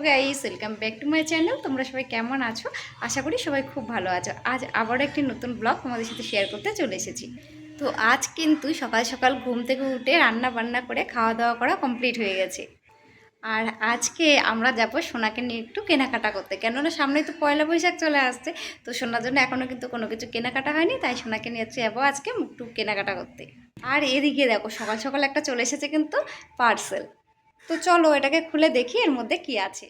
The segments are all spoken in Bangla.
Guys, welcome back to my channel. তোমরা সবাই কেমন আছো? আশা করি সবাই খুব ভালো আছো। আজ আবারও একটি নতুন ব্লগ তোমাদের সাথে শেয়ার করতে চলে এসেছি। তো আজ কিন্তু সকাল সকাল ঘুম থেকে উঠে রান্না বান্না করে খাওয়া দাওয়া করা কমপ্লিট হয়ে গেছে। আর আজকে আমরা যাব সোনাকে নিয়ে একটু কেনাকাটা করতে, কেননা সামনেই তো পয়লা বৈশাখ চলে আসছে। তো সোনার জন্য এখনও কিন্তু কোনো কিছু কেনাকাটা হয়নি, তাই সোনাকে নিয়ে যাবো আজকে একটু কেনাকাটা করতে। আর এদিকে দেখো, সকাল সকাল একটা চলে এসেছে কিন্তু পার্সেল। তো চলো এটাকে খুলে দেখি এর মধ্যে কি আছে।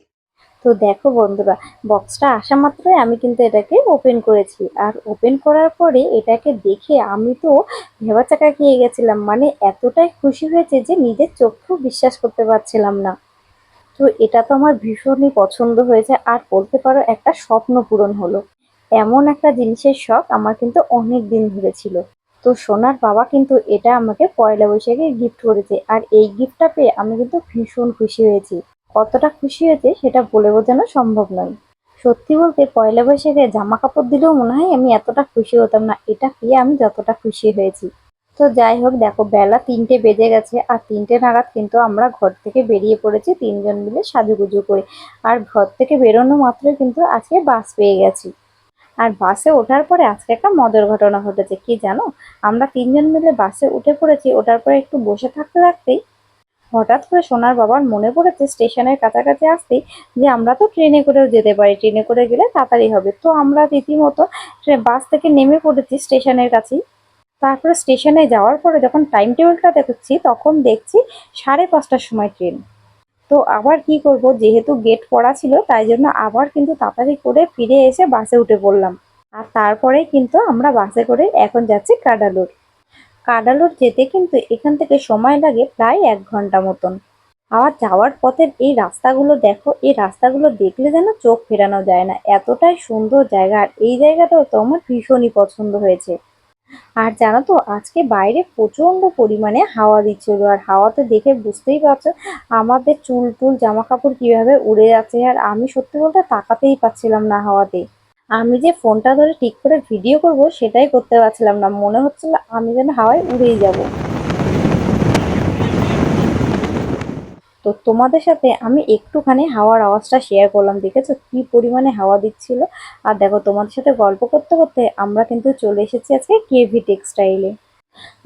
তো দেখো বন্ধুরা, বক্সটা আসা মাত্রই আমি কিন্তু এটাকে ওপেন করেছি। আর ওপেন করার পরে এটাকে দেখে আমি তো ভেবাচাকা খেয়ে গেছিলাম। মানে এতটাই খুশি হয়েছে যে নিজের চোখেও বিশ্বাস করতে পারছিলাম না। তো এটা তো আমার ভীষণই পছন্দ হয়েছে, আর বলতে পারো একটা স্বপ্ন পূরণ হলো। এমন একটা জিনিসের শখ আমার কিন্তু অনেক দিন ধরে ছিল। তো সোনার বাবা কিন্তু এটা আমাকে পয়লা বৈশাখে গিফট করেছে, আর এই গিফটটা পেয়ে আমি কিন্তু ভীষণ খুশি হয়েছি। কতটা খুশি হয়েছে সেটা বলে বোঝানো সম্ভব নয়। সত্যি বলতে পয়লা বৈশাখে জামা কাপড় দিলেও মনে হয় আমি এতটা খুশি হতাম না, এটা পেয়ে আমি যতটা খুশি হয়েছি। তো যাই হোক, দেখো বেলা ৩টে বেজে গেছে, আর ৩টে নাগাদ কিন্তু আমরা ঘর থেকে বেরিয়ে পড়েছি তিনজন মিলে সাজুগুজু করে। আর ঘর থেকে বেরোনো মাত্রই কিন্তু আজকে বাস পেয়ে গেছি। আর বাসে ওঠার পরে আজকে একটা মজার ঘটনা ঘটেছে, কি জানো? আমরা তিনজন মিলে বাসে উঠে পড়েছি, ওঠার পরে একটু বসে থাকতে থাকতেই হঠাৎ করে সোনার বাবার মনে পড়েছে স্টেশনের কাছাকাছি আসতেই যে আমরা তো ট্রেনে করেও যেতে পারি, ট্রেনে করে গেলে তাড়াতাড়ি হবে। তো আমরা রীতিমতো বাস থেকে নেমে পড়েছি স্টেশনের কাছেই। তারপরে স্টেশনে যাওয়ার পরে যখন টাইম টেবিলটা দেখছি, তখন দেখছি 5:30টার সময় ট্রেন। তো আবার কি করব, যেহেতু গেট পড়া ছিল তাই জন্য আবার কিন্তু তাড়াতাড়ি করে ফিরে এসে বাসে উঠে পড়লাম। আর তারপরে কিন্তু আমরা বাসে করে এখন যাচ্ছি কাডালুর। কাডালুর যেতে কিন্তু এখান থেকে সময় লাগে প্রায় 1 ঘন্টা মতন। আবার যাওয়ার পথের এই রাস্তাগুলো দেখো, এই রাস্তাগুলো দেখলে যেন চোখ ফেরানো যায় না, এতটাই সুন্দর জায়গা। আর এই জায়গাটাও তো আমার ভীষণই পছন্দ হয়েছে। আর জানো তো, আজকে বাইরে প্রচন্ড পরিমাণে হাওয়া দিচ্ছিল, আর হাওয়াতে দেখে বুঝতেই পারছো আমাদের চুল টুল জামা কাপড় কিভাবে উড়ে যাচ্ছে। আর আমি সত্যি বলতে তাকাতেই পাচ্ছিলাম না হাওয়াতে। আমি যে ফোনটা ধরে ঠিক করে ভিডিও করব সেটাই করতে পারছিলাম না, মনে হচ্ছিল আমি যেন হাওয়ায় উড়েই যাব। তো তোমাদের সাথে আমি একটুখানি হাওয়ার আওয়াজটা শেয়ার করলাম, দেখেছো কি পরিমাণে হাওয়া দিচ্ছিল। আর দেখো, তোমাদের সাথে গল্প করতে করতে আমরা কিন্তু চলে এসেছি আজকে কেভি টেক্সটাইলে।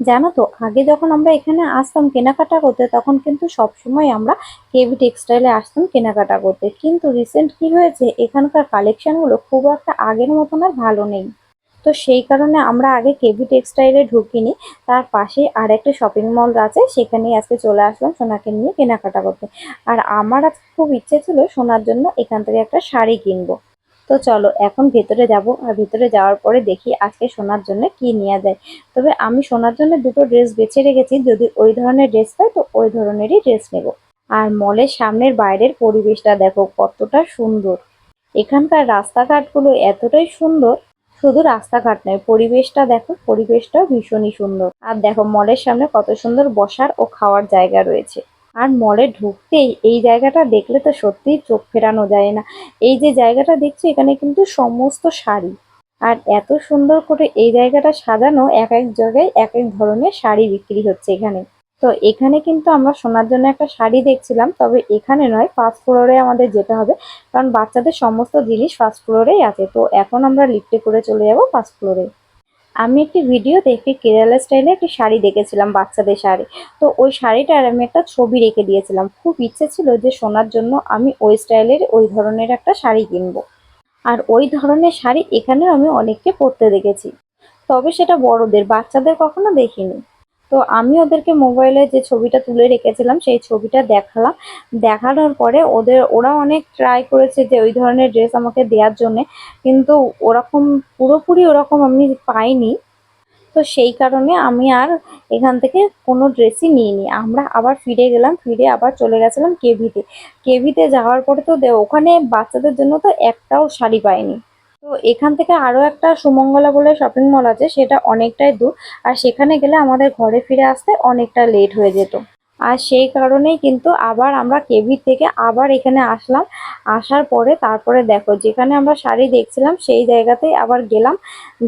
জানো তো, আগে যখন আমরা এখানে আসতাম কেনাকাটা করতে, তখন কিন্তু সবসময় আমরা কেভি টেক্সটাইলে আসতাম কেনাকাটা করতে। কিন্তু রিসেন্ট কি হয়েছে, এখানকার কালেকশনগুলো খুব একটা আগের মতন আর ভালো নেই। তো সেই কারণে আমরা আগে কেভি টেক্সটাইলে ঢুকিনি, তার পাশে আর একটা শপিং মল আছে, সেখানেই আজকে চলে আসলাম সোনাকে নিয়ে কেনাকাটা করতে। আর আমার আজকে খুব ইচ্ছে ছিল সোনার জন্য এখান থেকে একটা শাড়ি কিনবো। তো চলো এখন ভেতরে যাব, আর ভেতরে যাওয়ার পরে দেখি আজকে সোনার জন্য কি নেওয়া যায়। তবে আমি সোনার জন্য দুটো ড্রেস বেছে রেখেছি, যদি ওই ধরনের ড্রেস পাই তো ওই ধরনেরই ড্রেস নেব। আর মলের সামনের বাইরের পরিবেশটা দেখো কতটা সুন্দর। এখানকার রাস্তাঘাটগুলো এতটাই সুন্দর। শুধু রাস্তাঘাট নয়, পরিবেশটা দেখো, পরিবেশটাও ভীষণই সুন্দর। আর দেখো মলের সামনে কত সুন্দর বসার ও খাওয়ার জায়গা রয়েছে। আর মলে ঢুকতেই এই জায়গাটা দেখলে তো সত্যিই চোখ ফেরানো যায় না। এই যে জায়গাটা দেখছি, এখানে কিন্তু সমস্ত শাড়ি। আর এত সুন্দর করে এই জায়গাটা সাজানো, এক এক জায়গায় এক এক ধরনের শাড়ি বিক্রি হচ্ছে এখানে। তো এখানে কিন্তু আমরা সোনার জন্য একটা শাড়ি দেখছিলাম, তবে এখানে নয়, ফার্স্ট ফ্লোরে আমাদের যেতে হবে, কারণ বাচ্চাদের সমস্ত জিনিস ফার্স্ট ফ্লোরেই আছে। তো এখন আমরা লিফটে করে চলে যাব ফার্স্ট ফ্লোরে। আমি একটি ভিডিও দেখে কেরালা স্টাইলে একটি শাড়ি দেখেছিলাম, বাচ্চাদের শাড়ি। তো ওই শাড়িটার আমি একটা ছবি রেখে দিয়েছিলাম, খুব ইচ্ছে ছিল যে সোনার জন্য আমি ওই স্টাইলের ওই ধরনের একটা শাড়ি কিনবো। আর ওই ধরনের শাড়ি এখানেও আমি অনেককে পরতে দেখেছি, তবে সেটা বড়দের, বাচ্চাদের কখনো দেখিনি। তো আমি ওদেরকে মোবাইলে যে ছবিটা তুলে রেখেছিলাম সেই ছবিটা দেখালাম। দেখানোর পরে ওরা অনেক ট্রাই করেছে যে ওই ধরনের ড্রেস আমাকে দেওয়ার জন্যে, কিন্তু ওরকম পুরোপুরি ওরকম আমি পাইনি। তো সেই কারণে আমি আর এখান থেকে কোনো ড্রেসই নিইনি। আমরা আবার ফিরে গেলাম, ফিরে আবার চলে গেছিলাম কেভিতে। কেভিতে যাওয়ার পরে তো ওখানে বাচ্চাদের জন্য তো একটাও শাড়ি পাইনি। তো এখান থেকে আরো একটা সুমঙ্গলা বলে শপিং মল আছে, সেটা অনেকটাই দূর। আর সেখানে গেলে আমাদের ঘরে ফিরে আসতে অনেকটা লেট হয়ে যেত। আর সেই কারণেই কিন্তু আবার আমরা কেভি থেকে আবার এখানে আসলাম। আসার পরে তারপরে দেখো যেখানে আমরা শাড়ি দেখছিলাম সেই জায়গাতেই আবার গেলাম।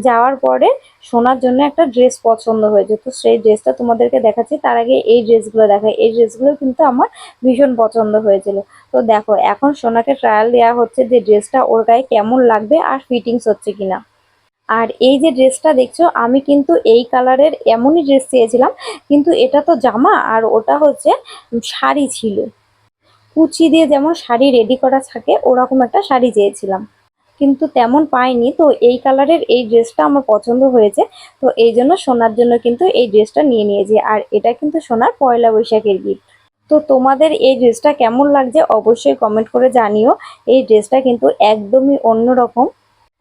যাওয়ার পরে সোনার জন্য একটা ড্রেস পছন্দ হয়েছে, তো সেই ড্রেসটা তোমাদেরকে দেখাচ্ছি। তার আগে এই ড্রেসগুলো দেখাই, এই ড্রেসগুলো কিন্তু আমার ভীষণ পছন্দ হয়েছিল। তো দেখো এখন সোনাকে ট্রায়াল দেওয়া হচ্ছে যে ড্রেসটা ওর গায়ে কেমন লাগবে আর ফিটিংস হচ্ছে কিনা। আর এই যে ড্রেসটা দেখছো, আমি কিন্তু এই কালারের এমনই ড্রেস চেয়েছিলাম, কিন্তু এটা তো জামা আর ওটা হচ্ছে শাড়ি ছিল। কুচি দিয়ে যেমন শাড়ি রেডি করা থাকে ওরকম একটা শাড়ি চেয়েছিলাম, কিন্তু তেমন পাইনি। তো এই কালারের এই ড্রেসটা আমার পছন্দ হয়েছে, তো এই জন্য সোনার জন্য কিন্তু এই ড্রেসটা নিয়ে নিয়েছি। আর এটা কিন্তু সোনার পয়লা বৈশাখের গিফট। তো তোমাদের এই ড্রেসটা কেমন লাগছে অবশ্যই কমেন্ট করে জানিও। এই ড্রেসটা কিন্তু একদমই অন্যরকম।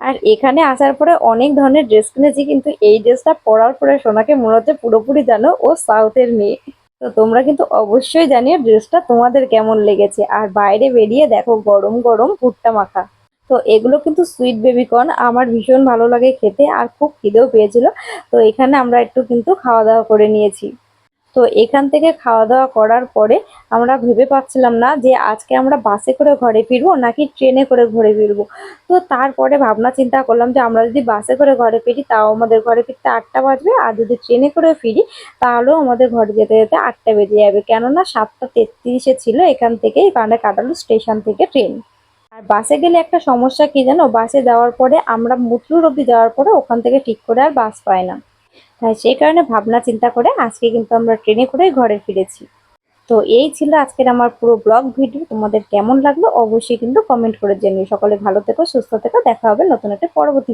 আর এখানে আসার পরে অনেক ধরনের ড্রেস কিনেছি, কিন্তু এই ড্রেসটা পরার পরে সোনাকে মনে হচ্ছে পুরোপুরি জানো ও সাউথের মেয়ে। তো তোমরা কিন্তু অবশ্যই জানিও ড্রেসটা তোমাদের কেমন লেগেছে। আর বাইরে বেরিয়ে দেখো গরম গরম ভুট্টা মাখা, তো এগুলো কিন্তু সুইট বেবিকর্ন, আমার ভীষণ ভালো লাগে খেতে আর খুব খিদেও পেয়েছিল। তো এখানে আমরা একটু কিন্তু খাওয়া দাওয়া করে নিয়েছি। তো এখান থেকে খাওয়া দাওয়া করার পরে আমরা ভেবে পাচ্ছিলাম না যে আজকে আমরা বাসে করে ঘরে ফিরবো নাকি ট্রেনে করে ঘরে ফিরবো। তো তারপরে ভাবনা চিন্তা করলাম যে আমরা যদি বাসে করে ঘরে ফিরি তাও আমাদের ঘরে ফিরতে 8টা বাজবে, আর যদি ট্রেনে করে ফিরি তাহলেও আমাদের ঘরে যেতে যেতে 8টা বেজে যাবে, কেননা 7টা 33-এ ছিল এখান থেকে কানে কাটালু স্টেশন থেকে ট্রেন। আর বাসে গেলে একটা সমস্যা কি জানো, বাসে যাওয়ার পরে আমরা মুতলুর অব্দি যাওয়ার পরে ওখান থেকে ঠিক করে আর বাস পাই না। তাই সেই কারণে ভাবনা চিন্তা করে আজকে কিন্তু আমরা ট্রেনে করেই ঘরে ফিরেছি। তো এই ছিল আজকের আমার পুরো ব্লগ ভিডিও। তোমাদের কেমন লাগলো অবশ্যই কিন্তু কমেন্ট করে জানিও। সকলে ভালো থেকো, সুস্থ থেকো, দেখা হবে নতুন একটা পরবর্তী ভিডিও।